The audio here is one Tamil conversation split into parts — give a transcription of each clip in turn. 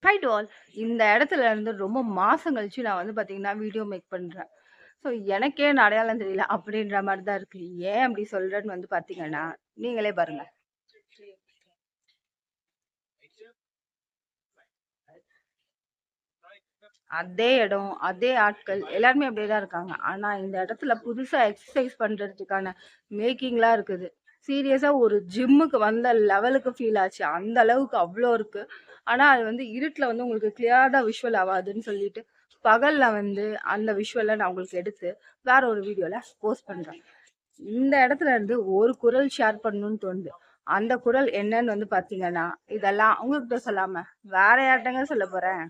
High to all. இந்த இடத்துல இருந்து ரொம்ப மாசம் கழிச்சு நான் வந்து பார்த்தீங்கன்னா, வீடியோ மேக் பண்றேன். ஸோ எனக்கே நான் அடையாளம் தெரியல அப்படின்ற மாரி தான் இருக்கு. ஏன் அப்படி சொல்றேன்னு வந்து பார்த்தீங்கன்னா, நீங்களே பாருங்க. அதே இடம், அதே ஆட்கள் எல்லாருமே அப்படியே தான் இருக்காங்க. ஆனா இந்த இடத்துல புதுசா எக்சர்சைஸ் பண்றதுக்கான மேக்கிங்லாம் இருக்குது. சீரியஸா ஒரு ஜிம்முக்கு வந்த லெவலுக்கு ஃபீல் ஆச்சு. அந்த அளவுக்கு அவ்ளோ இருக்கு. ஆனா அது வந்து இருட்டுல வந்து உங்களுக்கு கிளியரா விஷுவல் ஆவாதுன்னு சொல்லிட்டு, பகல்ல வந்து அந்த விஷுவல நான் உங்களுக்கு எடுத்து வேற ஒரு வீடியோல போஸ்ட் பண்றேன். இந்த இடத்துல இருந்து ஒரு குரல் ஷேர் பண்ணணும்னு தோணுது. அந்த குரல் என்னன்னு வந்து பார்த்தீங்கன்னா, இதெல்லாம் உங்ககிட்ட சொல்லாம வேற யார்ட்டங்க சொல்லப் போறேன்?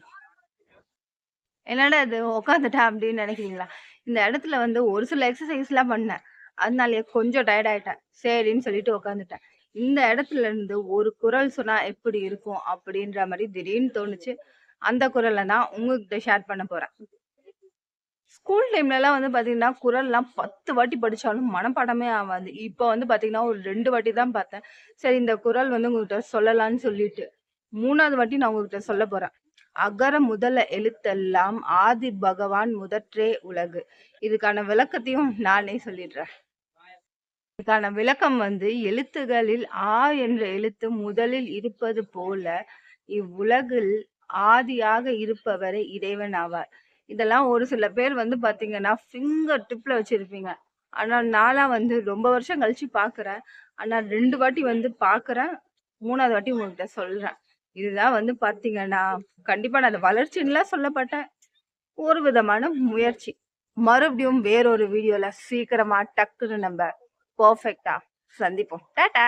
என்னடா இது உட்காந்துட்டேன் அப்படின்னு நினைக்கிறீங்களா? இந்த இடத்துல வந்து ஒரு சில எக்ஸர்சைஸ்லாம் பண்ணேன். அதனாலயே கொஞ்சம் டயர்ட் ஆயிட்டேன். சரின்னு சொல்லிட்டு உட்காந்துட்டேன். இந்த இடத்துல இருந்து ஒரு குரல் சொன்னா எப்படி இருக்கும்? அப்படின்ற மாரி திடீர்னு தோணுச்சு. அந்த குரல தான் உங்ககிட்ட ஷேர் பண்ண போறேன். ஸ்கூல் டைம்லலாம் வந்து பார்த்தீங்கன்னா, குறள்லாம் 10 வாட்டி படிச்சாலும் மனப்பாடமே ஆவாது. இப்ப வந்து பார்த்தீங்கன்னா, ஒரு 2 வாட்டி தான் பார்த்தேன். சரி இந்த குறள் வந்து உங்ககிட்ட சொல்லலான்னு சொல்லிட்டு. 3வது வாட்டி நான் உங்ககிட்ட சொல்லப் போறேன். அகர முதல எழுத்தெல்லாம் ஆதி பகவான் முதற்றே உலகு. இதுக்கான விளக்கத்தையும் நானே சொல்லிடுறேன். இதுக்கான விளக்கம் வந்து எழுத்துகளில் ஆ என்ற எழுத்து முதலில் இருப்பது போல இவ்வுலகில் ஆதியாக இருப்பவரே இறைவன் ஆவார். இதெல்லாம் ஒரு சில பேர் வந்து பாத்தீங்கன்னா ஃபிங்கர் டிப்ல வச்சிருப்பீங்க. ஆனா நான்லாம் வந்து ரொம்ப வருஷம் கழிச்சு பாக்குறேன். ஆனா 2 வாட்டி வந்து பாக்குறேன். 3வது வாட்டி உங்ககிட்ட சொல்றேன். இதுதான் வந்து பாத்தீங்கன்னா கண்டிப்பா நான் அத வளர்ச்சின்னுலாம் சொல்லப்பட்டேன். ஒரு விதமான முயற்சி. மறுபடியும் வேறொரு வீடியோல சீக்கிரமா டக்குன்னு நம்ம பெர்ஃபெக்ட்டா சந்திப்போம். டாடா!